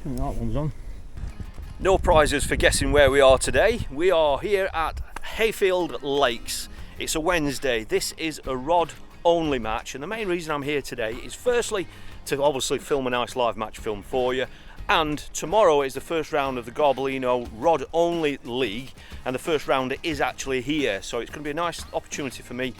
think that one's on. No prizes for guessing where we are today. We are here at Hayfield Lakes. It's a Wednesday. This is a rod only match, and the main reason I'm here today is firstly to obviously film a nice live match film for you, and tomorrow is the first round of the Garbolino Rod Only League, and the first rounder is actually here, so it's going to be a nice opportunity for me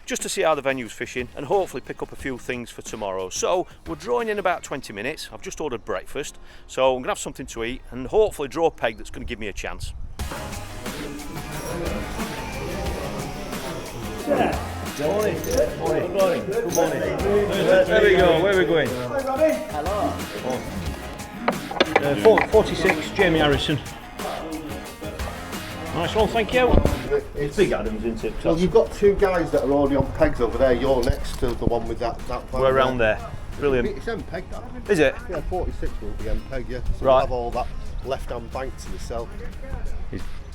just to see how the venue's fishing and hopefully pick up a few things for tomorrow. So we're drawing in about 20 minutes. I've just ordered breakfast, so I'm going to have something to eat and hopefully draw a peg that's going to give me a chance. Yeah. Good morning. Good morning. Good morning. There we go. Where are we going? Hello. 46, Jamie Harrison. Nice one, thank you. It's big Adams, isn't it? Well, you've got two guys that are already on pegs over there. You're next to the one with that We're around there. Brilliant. It's M-peg, that. Is it? Yeah, 46 will be M-peg, yeah. So right. You'll have all that left-hand bank to yourself.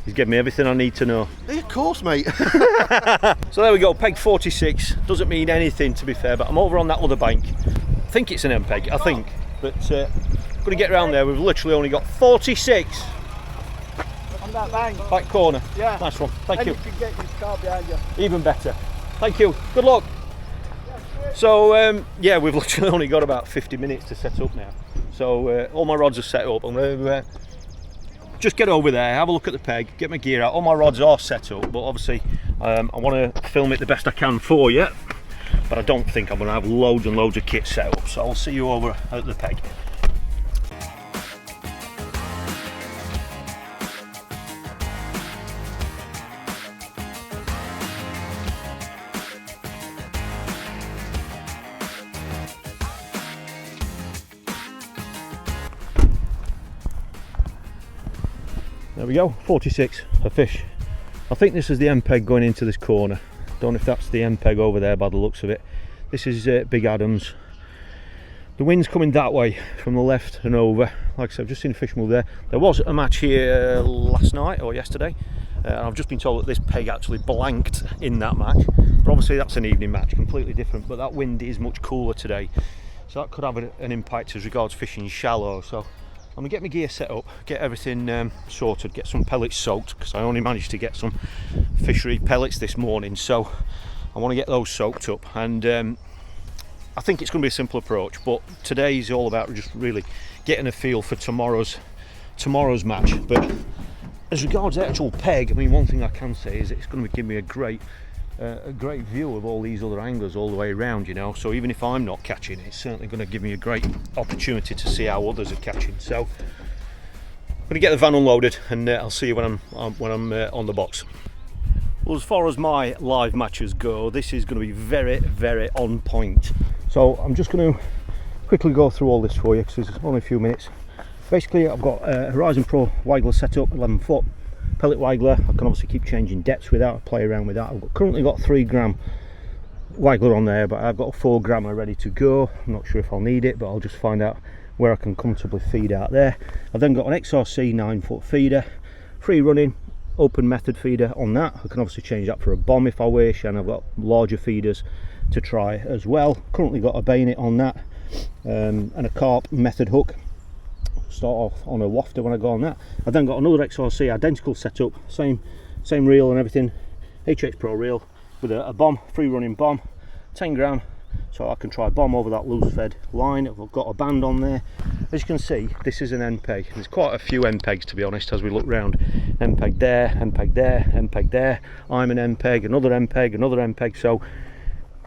He's given me everything I need to know. Yeah, of course, mate. So there we go, peg 46. Doesn't mean anything, to be fair, but I'm over on that other bank. I think it's an M-peg, I think. But going to get around there. We've literally only got 46. On that bank. Back corner. Yeah. Nice one. Thank you. And you can get your car behind you. Even better. Thank you. Good luck. So yeah, we've literally only got about 50 minutes to set up now. So all my rods are set up. I'm going to just get over there, have a look at the peg, get my gear out. All my rods are set up, but obviously I want to film it the best I can for you. But I don't think I'm going to have loads and loads of kit set up. So I'll see you over at the peg. There we go, 46, a fish. I think this is the M-peg going into this corner. Don't know if that's the M-peg over there by the looks of it. This is Big Adams. The wind's coming that way from the left and over. Like I said, I've just seen a fish move there. There was a match here last night or yesterday. I've just been told that this peg actually blanked in that match. But obviously that's an evening match, completely different. But that wind is much cooler today. So that could have an impact as regards fishing shallow. So I'm going to get my gear set up, get everything sorted, get some pellets soaked, because I only managed to get some fishery pellets this morning, so I want to get those soaked up. And I think it's going to be a simple approach, but today's all about just really getting a feel for tomorrow's match. But as regards the actual peg, I mean, one thing I can say is it's going to give me a great view of all these other anglers all the way around, you know. So even if I'm not catching, it's certainly going to give me a great opportunity to see how others are catching. So I'm going to get the van unloaded, and I'll see you when I'm on the box. Well, as far as my live matches go, this is going to be very, very on point. So I'm just going to quickly go through all this for you because there's only a few minutes. Basically, I've got a Horizon Pro Wiggler set up, 11 foot. Pellet Wiggler. I can obviously keep changing depths with that, play around with that. I've currently got 3 gram Wiggler on there, but I've got a 4 grammer ready to go. I'm not sure if I'll need it, but I'll just find out where I can comfortably feed out there. I've then got an XRC 9 foot feeder, free running, open method feeder on that. I can obviously change that for a bomb if I wish, and I've got larger feeders to try as well. Currently got a bayonet on that, and a carp method hook. Start off on a wafter when I go on that. I've then got another XRC identical setup, same reel and everything, HX Pro reel with a bomb, free running bomb, 10 gram, so I can try bomb over that loose fed line. I've got a band on there. As you can see, this is an M-peg. There's quite a few M-pegs, to be honest, as we look round. M-peg there, M-peg there, M-peg there. I'm an M-peg, another M-peg, another M-peg. So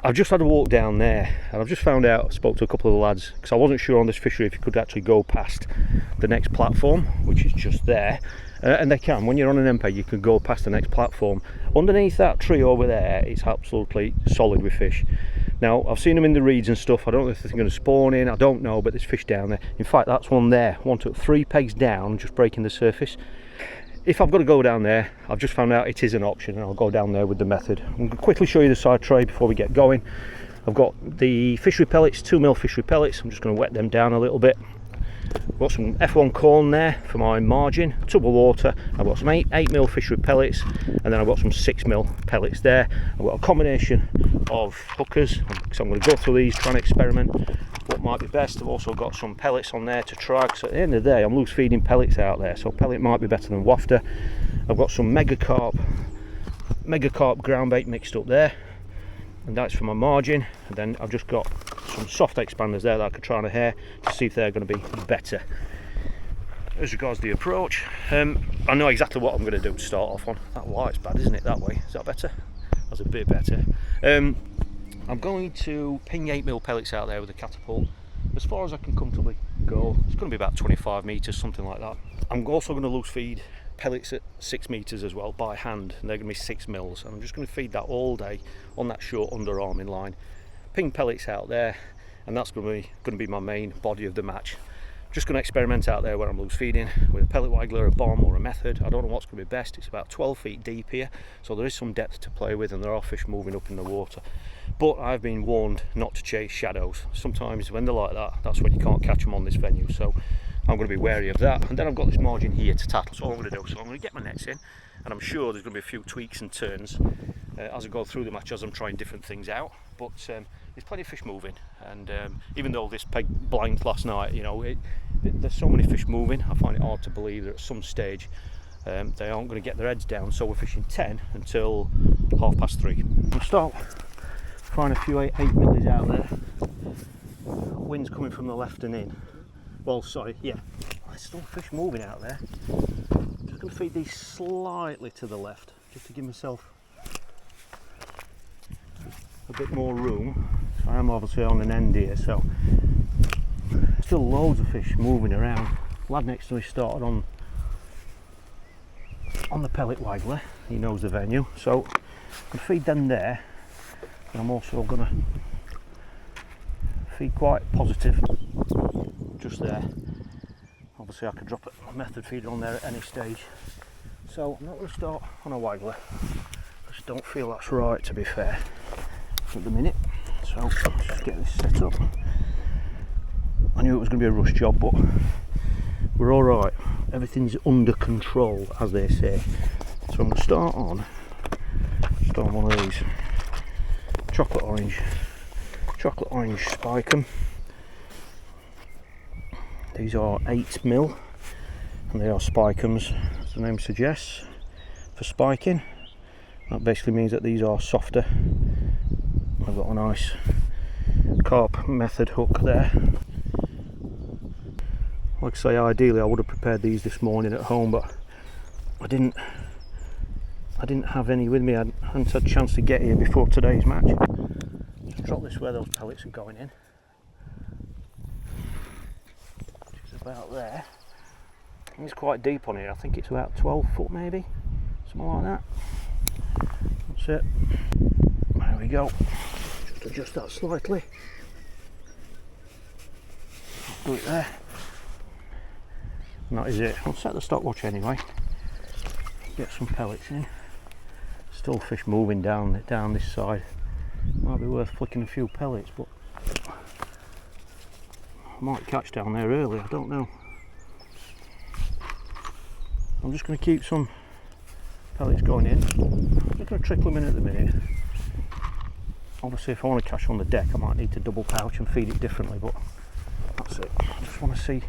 I've just had a walk down there, and I've just found out, I spoke to a couple of the lads, because I wasn't sure on this fishery if you could actually go past the next platform, which is just there, and they can. When you're on an M-peg, you can go past the next platform. Underneath that tree over there, it's absolutely solid with fish. Now, I've seen them in the reeds and stuff. I don't know if they're going to spawn in, I don't know, but there's fish down there. In fact, that's one there. One took 3 pegs down, just breaking the surface. If I've got to go down there, I've just found out it is an option, and I'll go down there with the method. I'm going to quickly show you the side tray before we get going. I've got the fishery pellets, 2mm fishery pellets. I'm just going to wet them down a little bit. I've got some F1 corn there for my margin, tub of water. I've got some 8mm fishery pellets, and then I've got some 6mm pellets there. I've got a combination of hookers, so I'm going to go through these, try and experiment. But what might be best. I've also got some pellets on there to try, because at the end of the day I'm loose feeding pellets out there, so pellet might be better than wafter. I've got some megacarp ground bait mixed up there, and that's for my margin. And then I've just got some soft expanders there that I could try on a hair to see if they're going to be better. As regards the approach, I know exactly what I'm going to do to start off on. That light's bad, isn't it, that way? Is that better? That's a bit better. I'm going to ping 8mm pellets out there with a catapult as far as I can comfortably go. It's going to be about 25 metres, something like that. I'm also going to loose feed pellets at 6 metres as well by hand, and they're going to be 6 mils, and I'm just going to feed that all day on that short underarming line. Ping pellets out there, and that's going to be my main body of the match. Just going to experiment out there where I'm loose feeding with a pellet waggler, a bomb or a method. I don't know what's going to be best. It's about 12 feet deep here, so there is some depth to play with, and there are fish moving up in the water. But I've been warned not to chase shadows. Sometimes when they're like that, that's when you can't catch them on this venue, so I'm going to be wary of that. And then I've got this margin here to tackle, so all I'm going to do, so I'm going to get my nets in, and I'm sure there's going to be a few tweaks and turns as I go through the match, as I'm trying different things out. But there's plenty of fish moving, and even though this peg blanked last night, you know, there's so many fish moving, I find it hard to believe that at some stage they aren't going to get their heads down. So we're fishing 10 until 3:30. We'll start trying a few 8 millies out there. Wind's coming from the left and in. Well, sorry, yeah, there's still fish moving out there. Just going to feed these slightly to the left, just to give myself a bit more room. So I am obviously on an end here, so still loads of fish moving around. Lad next to me started on the pellet waggler. He knows the venue, so I'm going to feed them there, and I'm also going to feed quite positive just there. Obviously I could drop a method feeder on there at any stage, so I'm not going to start on a waggler. I just don't feel that's right, to be fair, at the minute. So let's just get this set up. I knew it was going to be a rush job, but we're all right. Everything's under control, as they say. So I'm going to start on one of these chocolate orange spike 'em. These are 8mm, and they are spike'ems, as the name suggests, for spiking. That basically means that these are softer. I've got a nice carp method hook there. Like I say, ideally I would have prepared these this morning at home, but I didn't have any with me. I hadn't had a chance to get here before today's match. Just drop this where those pellets are going in. It's about there. It's quite deep on here. I think it's about 12 foot maybe, something like that. That's it. There we go. Just adjust that slightly. Do it there. And that is it. I'll set the stopwatch anyway. Get some pellets in. Still fish moving down this side. Might be worth flicking a few pellets, but I might catch down there early, I don't know. I'm just going to keep some pellets going in. I'm just going to trickle them in at the minute. Obviously if I want to catch on the deck I might need to double pouch and feed it differently, but that's it. I just want to see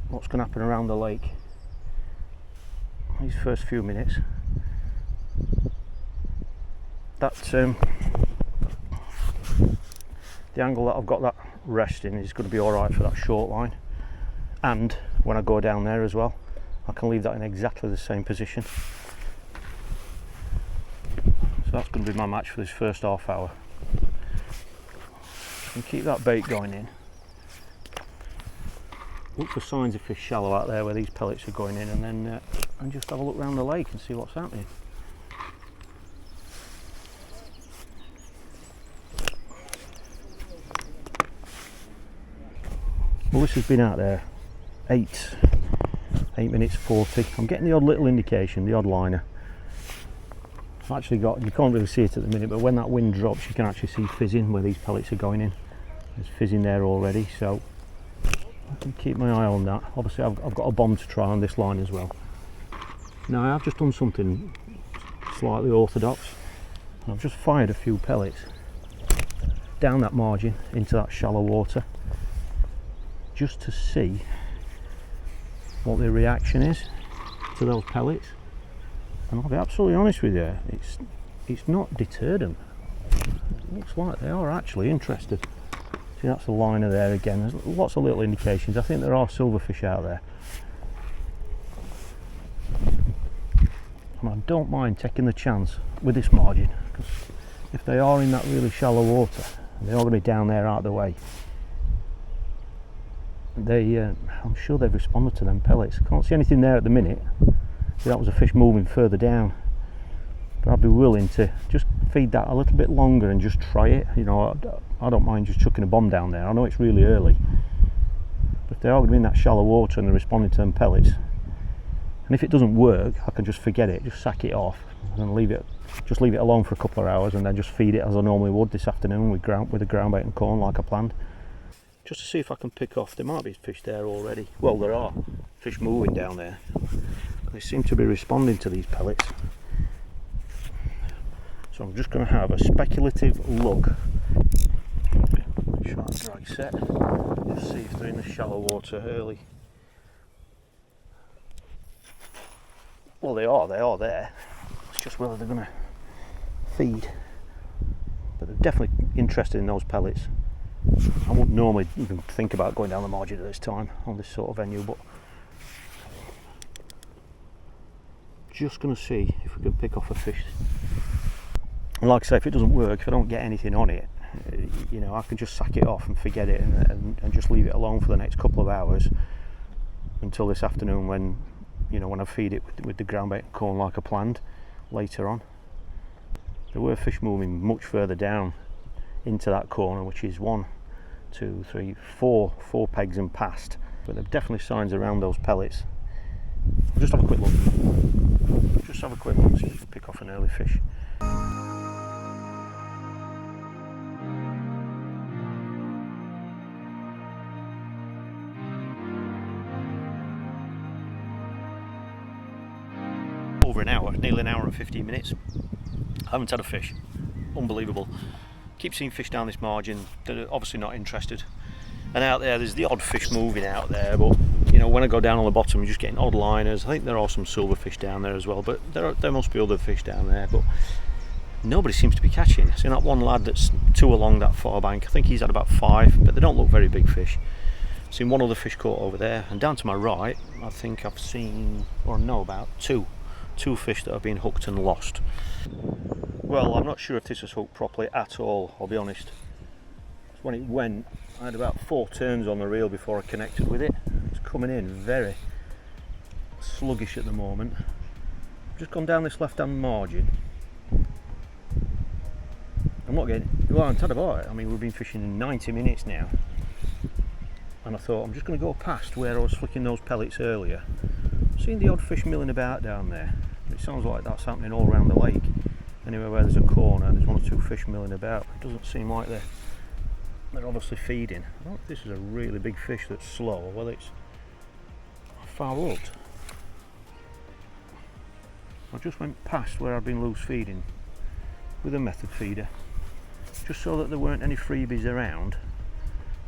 what's going to happen around the lake these first few minutes. That the angle that I've got that resting is going to be alright for that short line, and when I go down there as well I can leave that in exactly the same position. So that's going to be my match for this first half hour. And keep that bait going in. Look for signs of fish shallow out there where these pellets are going in, and then and just have a look around the lake and see what's happening. Well, this has been out there 8 minutes 40. I'm getting the odd little indication, the odd liner. I've actually got, you can't really see it at the minute, but when that wind drops you can actually see fizzing where these pellets are going in. There's fizzing there already, so I can keep my eye on that. Obviously I've got a bomb to try on this line as well. Now I've just done something slightly orthodox. I've just fired a few pellets down that margin into that shallow water just to see what the reaction is to those pellets, and I'll be absolutely honest with you, it's not deterred them. It looks like they are actually interested. See, that's the liner there again. There's lots of little indications. I think there are silverfish out there, and I don't mind taking the chance with this margin, because if they are in that really shallow water, they're all going to be down there out of the way. I'm sure they've responded to them pellets. Can't see anything there at the minute. See, that was a fish moving further down, but I'd be willing to just feed that a little bit longer and just try it. You know, I don't mind just chucking a bomb down there. I know it's really early, but if they are going to be in that shallow water and they're responding to them pellets, and if it doesn't work, I can just forget it, just sack it off and leave it alone for a couple of hours, and then just feed it as I normally would this afternoon with a ground bait and corn like I planned. Just to see if I can pick off, there might be fish there already. Well, there are fish moving down there. They seem to be responding to these pellets. So I'm just going to have a speculative look. Try and drag set. Just see if they're in the shallow water early. Well, they are there. It's just whether they're going to feed. But they're definitely interested in those pellets. I wouldn't normally even think about going down the margin at this time on this sort of venue, but just going to see if we can pick off a fish. And like I say, if it doesn't work, if I don't get anything on it, you know, I can just sack it off and forget it, and just leave it alone for the next couple of hours until this afternoon, when, you know, when I feed it with the ground bait and corn like I planned later on. There were fish moving much further down into that corner, which is 1, 2, 3, 4 pegs and past, but there are definitely signs around those pellets. I'll just have a quick look. See if we can pick off an early fish. Over an hour, nearly an hour and 15 minutes. I haven't had a fish. Unbelievable. Keep seeing fish down this margin that are obviously not interested, and out there's the odd fish moving out there, but you know, when I go down on the bottom, I'm just getting odd liners. I think there are some silverfish down there as well, but there must be other fish down there, but nobody seems to be catching. See that one lad that's 2 along that far bank, I think he's had about 5, but they don't look very big fish. I've seen one other fish caught over there, and down to my right I think I've seen, or know about, two fish that have been hooked and lost. Well, I'm not sure if this was hooked properly at all, I'll be honest. When it went, I had about 4 turns on the reel before I connected with it. It's coming in very sluggish at the moment. I've just gone down this left-hand margin. I'm not getting, well, I'm tad about it. I mean, we've been fishing in 90 minutes now, and I thought I'm just going to go past where I was flicking those pellets earlier. I've seen the odd fish milling about down there. It sounds like that's happening all around the lake. Anywhere where there's a corner and there's 1 or 2 fish milling about, it doesn't seem like they're obviously feeding. I don't know if this is a really big fish that's slow, or whether it's foul hooked. I just went past where I've been loose feeding with a method feeder, just so that there weren't any freebies around,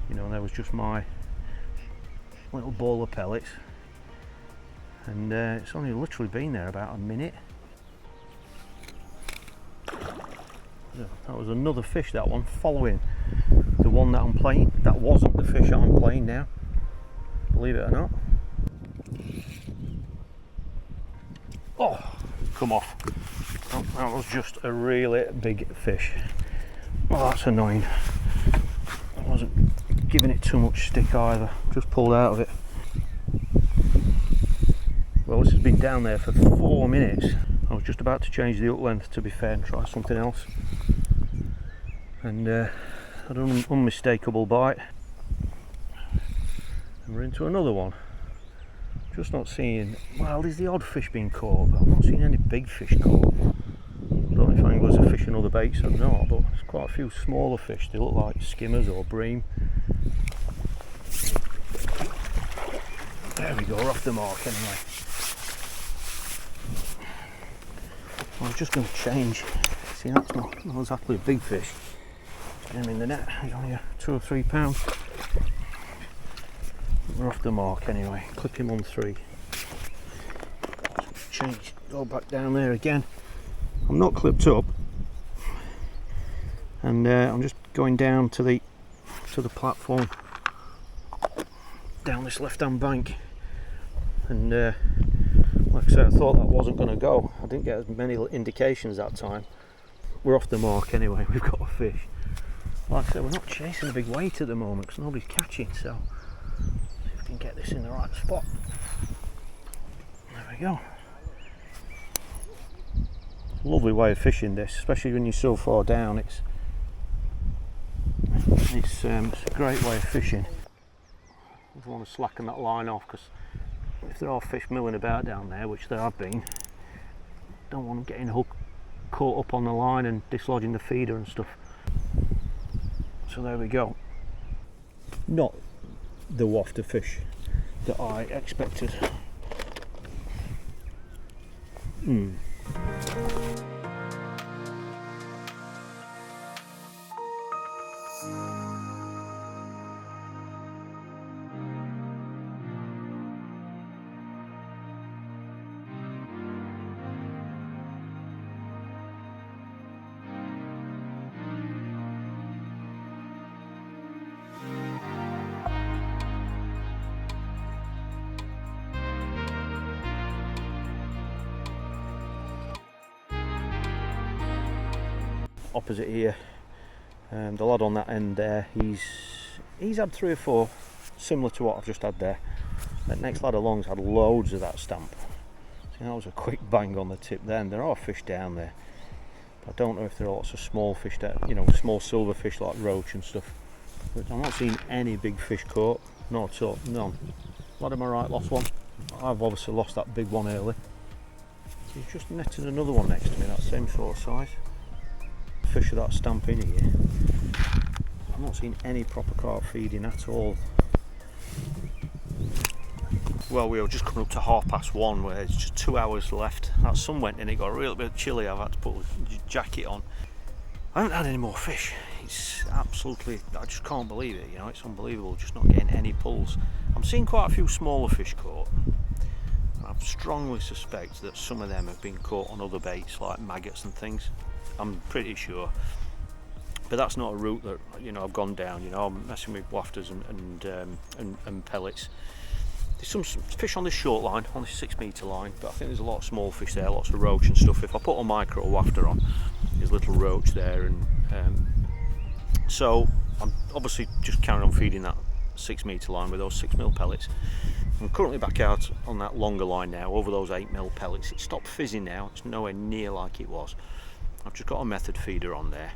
you know, and there was just my little bowl of pellets, and it's only literally been there about a minute. That was another fish, that one, following the one that I'm playing. That wasn't the fish I'm playing now, believe it or not. Oh, come off. Oh, that was just a really big fish. Oh, that's annoying. I wasn't giving it too much stick either, just pulled out of it. Well, this has been down there for 4 minutes. I was just about to change the hook length, to be fair, and try something else. And had an unmistakable bite. And we're into another one. Just not seeing, well, there's the odd fish being caught, but I'm not seeing any big fish caught. I don't know if anglers are fishing other baits or not, but there's quite a few smaller fish. They look like skimmers or bream. There we go, we're off the mark anyway. I was just going to change. See, that's not exactly a big fish. him in the net. He's only 2 or 3 pounds. We're off the mark anyway. Clip him on 3. Change, go back down there again. I'm not clipped up, and I'm just going down to the platform down this left-hand bank. And like I said, I thought that wasn't going to go. I didn't get as many indications that time. We're off the mark anyway. We've got a fish. Like I said, we're not chasing a big weight at the moment because nobody's catching, so see if we can get this in the right spot. There we go. Lovely way of fishing this, especially when you're so far down. It's a great way of fishing. I don't want to slacken that line off, because if there are fish milling about down there, which there have been, don't want them getting caught up on the line and dislodging the feeder and stuff. So there we go. Not the waft of fish that I expected. Opposite here, the lad on that end there, he's had 3 or 4 similar to what I've just had there. That next lad along's had loads of that stamp. See, that was a quick bang on the tip then. There are fish down there, but I don't know if there are lots of small fish there, you know, small silver fish like roach and stuff. But I'm not seeing any big fish caught, not at all, none. Lad, am I right, lost one? I've obviously lost that big one early. So he's just netted another one next to me, that same sort of size. Fish of that stamp in here. I'm not seeing any proper carp feeding at all. Well, we were just coming up to 1:30, where it's just 2 hours left. That sun went in, it got a little bit chilly. I've had to put a jacket on. I haven't had any more fish. It's absolutely, I just can't believe it, you know, it's unbelievable, just not getting any pulls. I'm seeing quite a few smaller fish caught. I strongly suspect that some of them have been caught on other baits like maggots and things. I'm pretty sure, but that's not a route that, you know, I've gone down. You know, I'm messing with wafters and pellets. There's some fish on this short line, on this 6 metre line, but I think there's a lot of small fish there, lots of roach and stuff. If I put a micro wafter on, there's little roach there, and so I'm obviously just carrying on feeding that 6 metre line with those 6mm pellets. I'm currently back out on that longer line now, over those 8mm pellets. It stopped fizzing now, it's nowhere near like it was. I've just got a method feeder on there.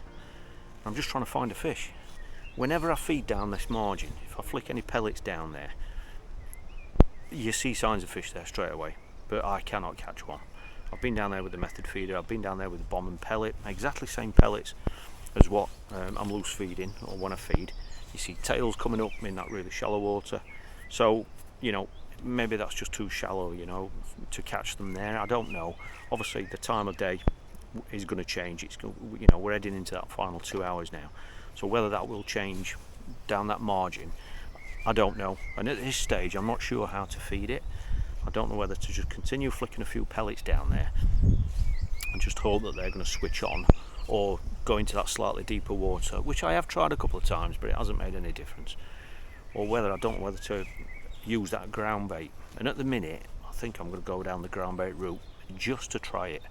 I'm just trying to find a fish. Whenever I feed down this margin, if I flick any pellets down there, you see signs of fish there straight away, but I cannot catch one. I've been down there with the method feeder, I've been down there with the bomb and pellet, exactly same pellets as what I'm loose feeding, or when I feed. You see tails coming up in that really shallow water. So, you know, maybe that's just too shallow, you know, to catch them there. I don't know. Obviously the time of day is going to change. It's, you know, we're heading into that final 2 hours now, so whether that will change down that margin, I don't know. And at this stage I'm not sure how to feed it. I don't know whether to just continue flicking a few pellets down there and just hope that they're going to switch on, or go into that slightly deeper water, which I have tried a couple of times but it hasn't made any difference, or whether I don't know whether to use that ground bait. And at the minute I think I'm going to go down the ground bait route just to try it.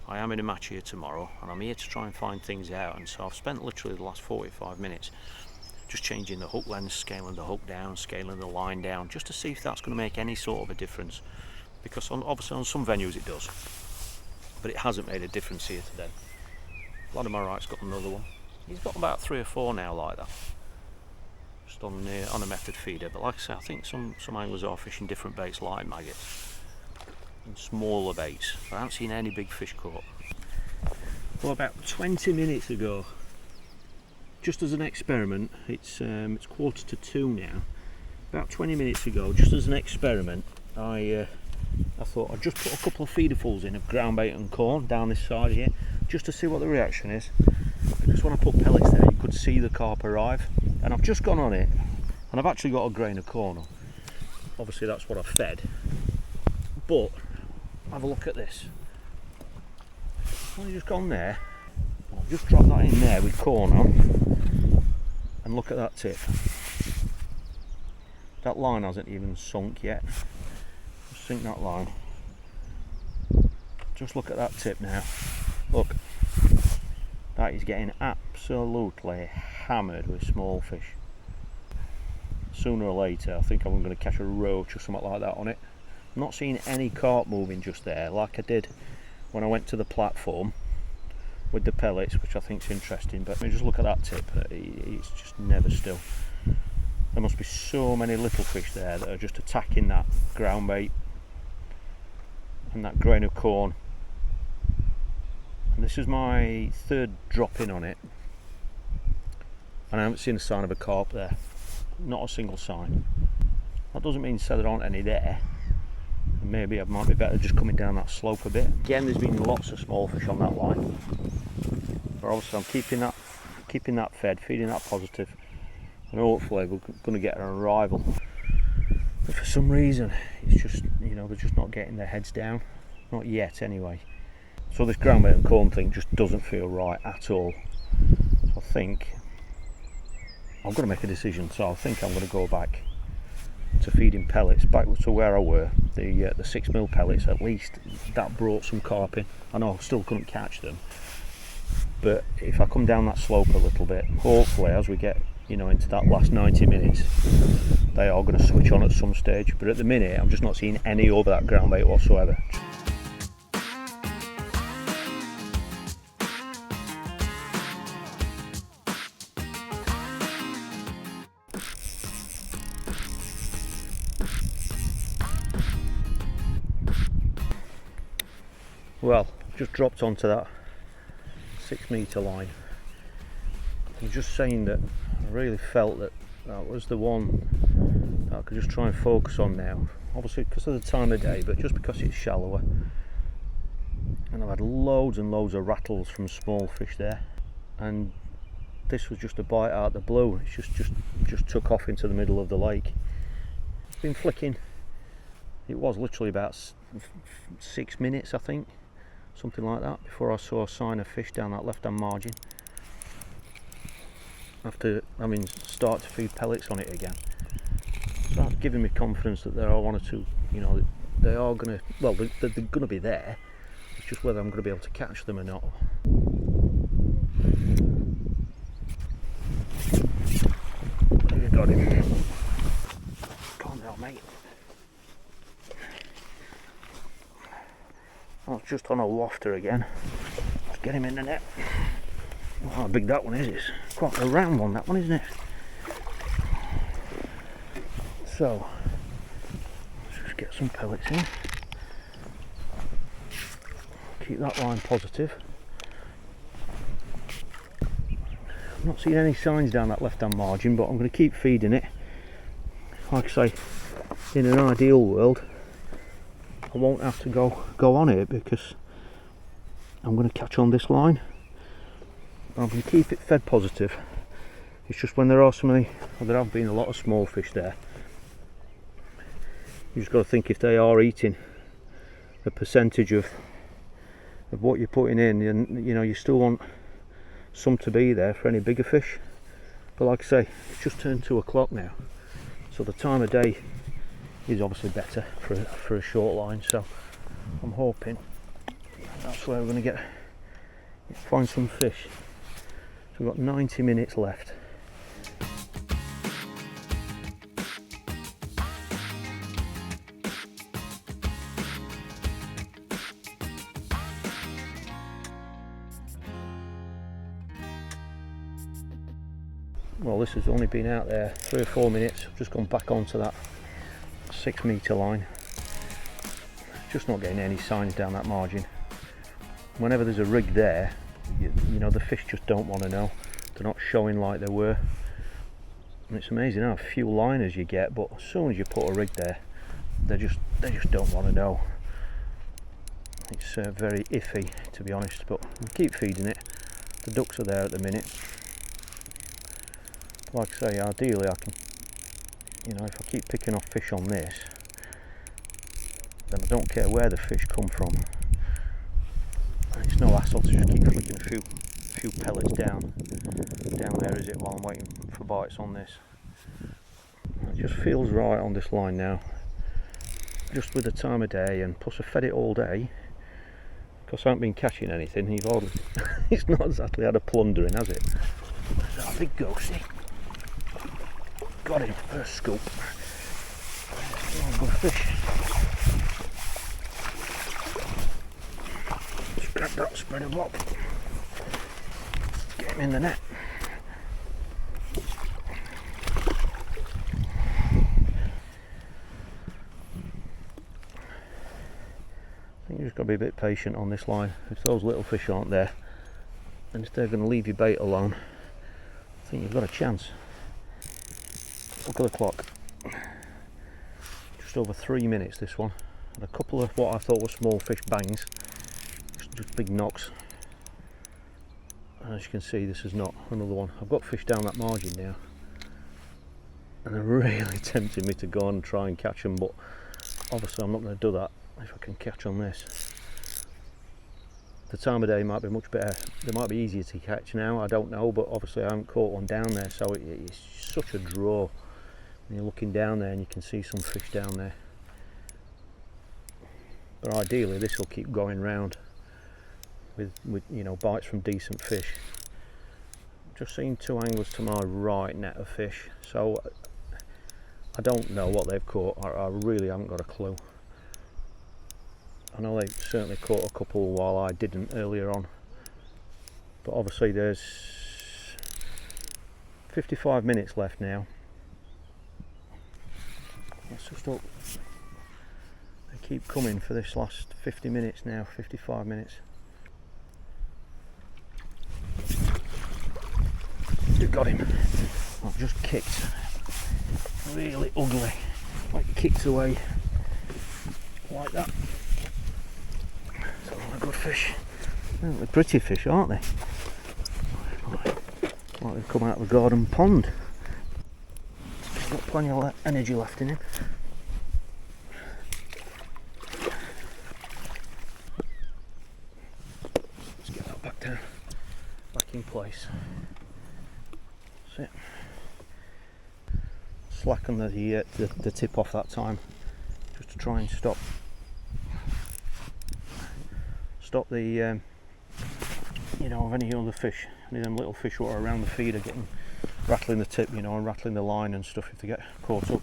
I am in a match here tomorrow and I'm here to try and find things out, and so I've spent literally the last 45 minutes just changing the hook length, scaling the hook down, scaling the line down, just to see if that's going to make any sort of a difference, because obviously on some venues it does, but it hasn't made a difference here today. Lad of my right's got another one. He's got about 3 or 4 now like that, just on a method feeder. But like I say, I think some anglers are fishing different baits like maggots and smaller baits. I haven't seen any big fish caught. Well, about 20 minutes ago, just as an experiment, it's 1:45 now. About 20 minutes ago, just as an experiment, I thought I'd just put a couple of feederfuls in of ground bait and corn down this side here, just to see what the reaction is. because when I put pellets there you could see the carp arrive, and I've just gone on it and I've actually got a grain of corn on. Obviously that's what I fed, but have a look at this. I've just gone there, I've just dropped that in there with corn on, and look at that tip. That line hasn't even sunk yet. Just sink that line. Just look at that tip now. Look, that is getting absolutely hammered with small fish. Sooner or later I think I'm going to catch a roach or something like that on it. I'm not seeing any carp moving just there like I did when I went to the platform with the pellets, which I think is interesting, but just look at that tip. It's just never still. There must be so many little fish there that are just attacking that ground bait and that grain of corn. And this is my third drop in on it, and I haven't seen a sign of a carp there. Not a single sign. That doesn't mean to say there aren't any there. Maybe I might be better just coming down that slope a bit. Again, there's been lots of small fish on that line, but obviously I'm keeping that fed, feeding that positive, and hopefully we're going to get an arrival. But for some reason it's just, you know, they're just not getting their heads down, not yet anyway. So this ground bait and corn thing just doesn't feel right at all. So I think I'm going to make a decision. So I think I'm going to go back to feeding pellets, back to where I were. The 6mm pellets, at least that brought some carp in. I know I still couldn't catch them, but if I come down that slope a little bit, hopefully as we get, you know, into that last 90 minutes, they are going to switch on at some stage. But at the minute I'm just not seeing any over that ground bait whatsoever. Well, I've just dropped onto that 6 metre line. I'm just saying that I really felt that that was the one that I could just try and focus on now. Obviously because of the time of day, but just because it's shallower. And I've had loads and loads of rattles from small fish there. And this was just a bite out of the blue. It's just took off into the middle of the lake. It's been flicking. It was literally about 6 minutes, I think. Something like that, before I saw a sign of fish down that left hand margin. After start to feed pellets on it again. So that's giving me confidence that there are one or two, you know, they are going to, well, they're going to be there. It's just whether I'm going to be able to catch them or not. You got him. Calm down, mate. I was just on a wafter again. Let's get him in the net. Oh, how big that one is. It's quite a round one, that one, isn't it? So, let's just get some pellets in. Keep that line positive. I'm not seeing any signs down that left hand margin, but I'm going to keep feeding it. Like I say, in an ideal world I won't have to go on it because I'm going to catch on this line. I'm going to keep it fed positive. It's just when there are so many, well, there have been a lot of small fish there, you just got to think if they are eating a percentage of what you're putting in, and you know, you still want some to be there for any bigger fish. But like I say, it's just turned 2 o'clock now, so the time of day is obviously better for a short line. So I'm hoping that's where we're going to find some fish. So we've got 90 minutes left. Well, this has only been out there 3 or 4 minutes. I've just gone back onto that 6 metre line. Just not getting any signs down that margin. Whenever there's a rig there, you know, the fish just don't want to know. They're not showing like they were. And it's amazing how few liners you get, but as soon as you put a rig there, they just don't want to know. It's very iffy, to be honest, but we'll keep feeding it. The ducks are there at the minute. Like I say, ideally I can, you know, if I keep picking off fish on this, then I don't care where the fish come from. And it's no hassle to just keep flicking a few pellets down there, is it, while I'm waiting for bites on this. It just feels right on this line now, just with the time of day, and plus I fed it all day. Because I haven't been catching anything. It's not exactly had a plundering, has it? There's our big ghosty. Got him, first scoop. Oh, good fish. Just grab that, spread him up. Get him in the net. I think you've just got to be a bit patient on this line. If those little fish aren't there, and if they're going to leave your bait alone, I think you've got a chance. Look at the clock. Just over 3 minutes this one. And a couple of what I thought were small fish bangs. Just big knocks. And as you can see, this is not another one. I've got fish down that margin now. And they're really tempting me to go on and try and catch them, but obviously I'm not going to do that if I can catch on this. The time of day might be much better. They might be easier to catch now, I don't know, but obviously I haven't caught one down there, so it's such a draw. And you're looking down there and you can see some fish down there. But ideally this will keep going round with you know, bites from decent fish. Just seen 2 anglers to my right net of fish, so I don't know what they've caught. I really haven't got a clue. I know they certainly caught a couple while I didn't earlier on, but obviously there's 55 minutes left now. Let's just hope they keep coming for this last 50 minutes now, 55 minutes. You got him. I've just kicked really ugly, like kicked away like that. A good fish. They're pretty fish, aren't they? Like they've come out of the garden pond. I've got plenty of energy left in him. Let's get that back down, back in place. That's it. Slacken the tip off that time, just to try and stop the you know, of any other fish, any of them little fish what are around the feeder getting rattling the tip, you know, and rattling the line and stuff if they get caught up.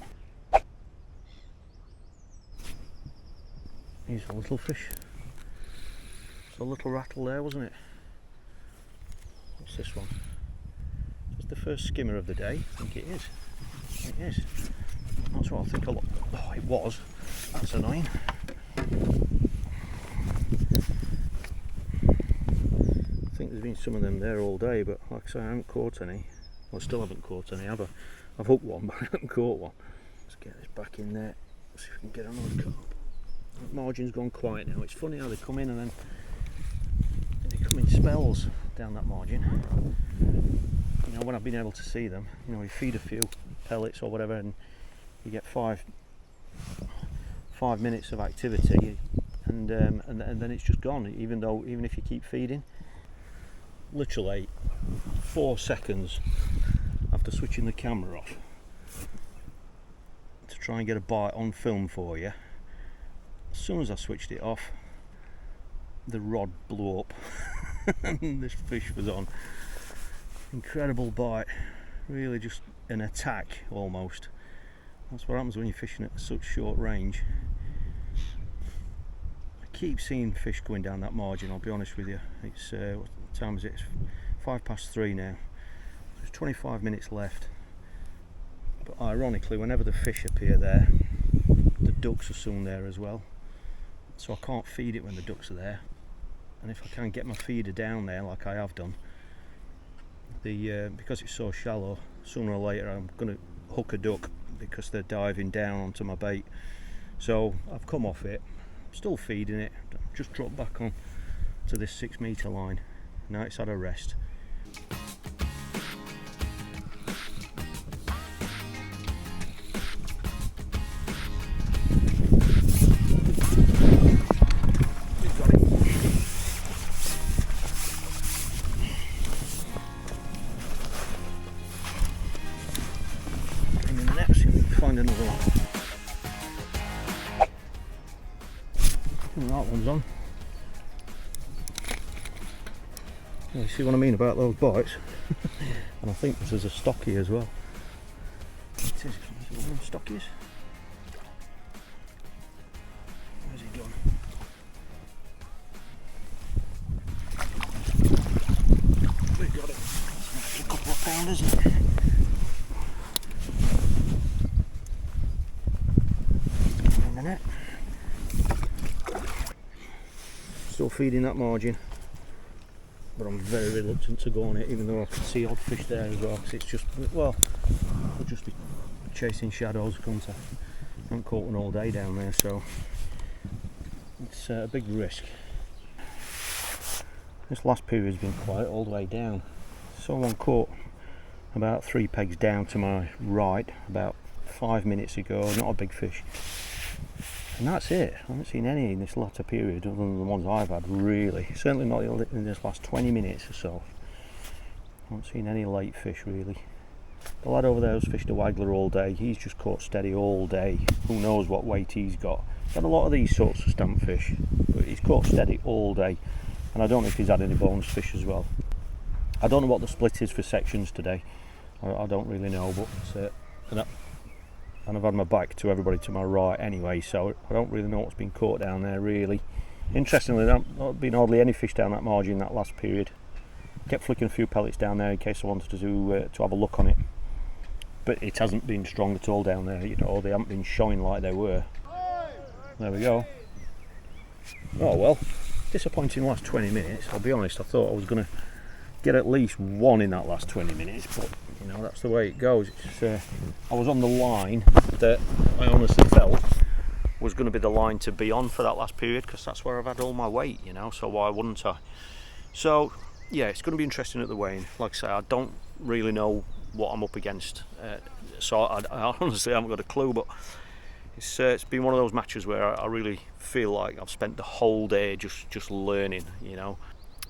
Here's a little fish. It's a little rattle there, wasn't it? What's this one? It's the first skimmer of the day. I think it is. It is. That's what I think. Oh, it was. That's annoying. I think there's been some of them there all day, but like I say, I haven't caught any. Well, I still haven't caught any, have I? I've hooked one, but I haven't caught one. Let's get this back in there. See if we can get another carp. That margin's gone quiet now. It's funny how they come in and then they come in spells down that margin. You know, when I've been able to see them, you know, you feed a few pellets or whatever, and you get five minutes of activity, and then it's just gone. Even if you keep feeding. Literally 4 seconds after switching the camera off to try and get a bite on film for you, as soon as I switched it off, the rod blew up and this fish was on. Incredible bite, really just an attack almost. That's what happens when you're fishing at such short range. I keep seeing fish going down that margin, I'll be honest with you. It's what time is it? It's 3:05 now. There's 25 minutes left. But ironically, whenever the fish appear there, the ducks are soon there as well. So I can't feed it when the ducks are there. And if I can't get my feeder down there like I have done, because it's so shallow, sooner or later I'm going to hook a duck because they're diving down onto my bait. So I've come off it, still feeding it, just dropped back on to this 6 metre line. Now it's had a rest. Find another one. That one's on. You see what I mean about those bites? And I think this is a stocky as well. It is one of them stockies. Where's he gone? We've got it. It's a couple of pound, isn't it? Still feeding that margin, but I'm very reluctant to go on it, even though I can see odd fish there as well, because it's just, well, I'll just be chasing shadows, can't I? I haven't caught one all day down there, so it's a big risk. This last period's been quiet all the way down. Someone caught about 3 pegs down to my right about 5 minutes ago, not a big fish. And that's it. I haven't seen any in this latter period other than the ones I've had, really. Certainly not in this last 20 minutes or so. I haven't seen any late fish, really. The lad over there who's fished a waggler all day, he's just caught steady all day. Who knows what weight he's got. He's had a lot of these sorts of stamp fish, but he's caught steady all day. And I don't know if he's had any bonus fish as well. I don't know what the split is for sections today. I don't really know, but and I've had my back to everybody to my right anyway, so I don't really know what's been caught down there, really. Interestingly, there hasn't been hardly any fish down that margin that last period. Kept flicking a few pellets down there in case I wanted to have a look on it, but it hasn't been strong at all down there, you know, or they haven't been showing like they were. There we go. Oh well, disappointing last 20 minutes. I'll be honest, I thought I was going to get at least one in that last 20 minutes, but you know, that's the way it goes. I was on the line that I honestly felt was going to be the line to be on for that last period, because that's where I've had all my weight, you know, so why wouldn't I? So yeah, it's going to be interesting at the weighing. Like I say, I don't really know what I'm up against, so I honestly haven't got a clue, but it's been one of those matches where I really feel like I've spent the whole day just learning, you know.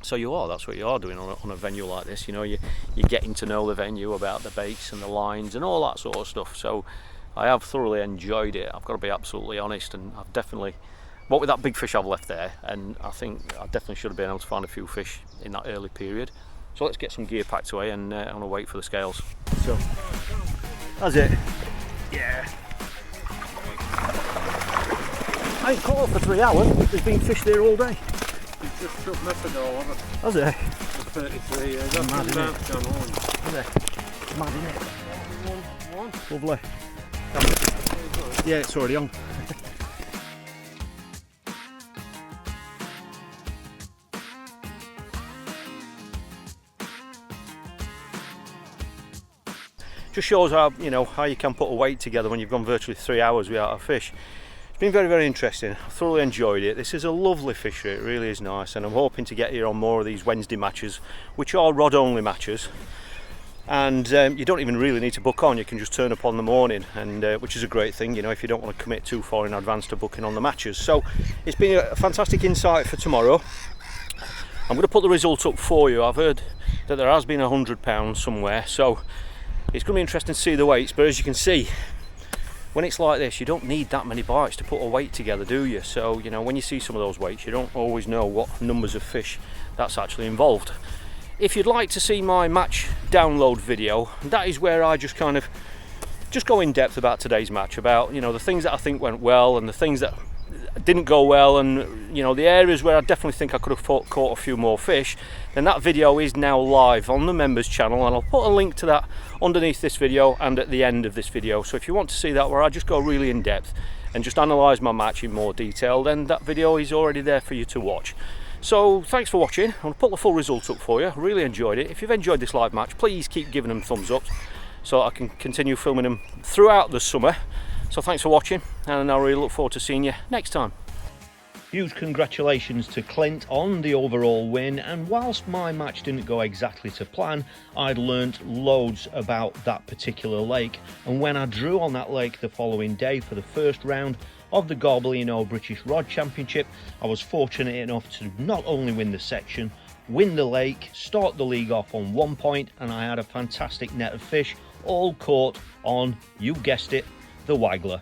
So that's what you are doing on a venue like this, you know, you're getting to know the venue, about the baits and the lines and all that sort of stuff. So I have thoroughly enjoyed it, I've got to be absolutely honest, and I've definitely, what with that big fish I've left there, and I think I definitely should have been able to find a few fish in that early period. So let's get some gear packed away and I want to wait for the scales. So that's it. Yeah. I ain't caught up for 3 hours, there's been fish there all day. Just took nothing all of it. Has it? 33 years. That's mad, isn't it? Has it? Mad, isn't it? One. Lovely. Yeah, it's already on. Just shows how, you know, how you can put a weight together when you've gone virtually 3 hours without a fish. It's been very, very interesting. I've thoroughly enjoyed it. This is a lovely fishery, it really is nice, and I'm hoping to get here on more of these Wednesday matches, which are rod only matches, and you don't even really need to book on, you can just turn up on the morning, and which is a great thing, you know, if you don't want to commit too far in advance to booking on the matches. So it's been a fantastic insight for tomorrow. I'm going to put the result up for you. I've heard that there has been £100 somewhere, so it's going to be interesting to see the weights, but as you can see, when it's like this, you don't need that many bites to put a weight together, do you? So, you know, when you see some of those weights, you don't always know what numbers of fish that's actually involved. If you'd like to see my match download video, that is where I just kind of go in depth about today's match, about, you know, the things that I think went well and the things that didn't go well, and, you know, the areas where I definitely think I could have caught a few more fish. Then that video is now live on the members channel, and I'll put a link to that underneath this video and at the end of this video. So if you want to see that, where I just go really in depth and just analyse my match in more detail, then that video is already there for you to watch. So thanks for watching. I'll put the full result up for you. I really enjoyed it. If you've enjoyed this live match, please keep giving them thumbs up so I can continue filming them throughout the summer. So thanks for watching, and I really look forward to seeing you next time. Huge congratulations to Clint on the overall win, and whilst my match didn't go exactly to plan, I'd learnt loads about that particular lake, and when I drew on that lake the following day for the first round of the Garbolino British Rod Championship, I was fortunate enough to not only win the section, win the lake, start the league off on 1 point, and I had a fantastic net of fish, all caught on, you guessed it, the waggler.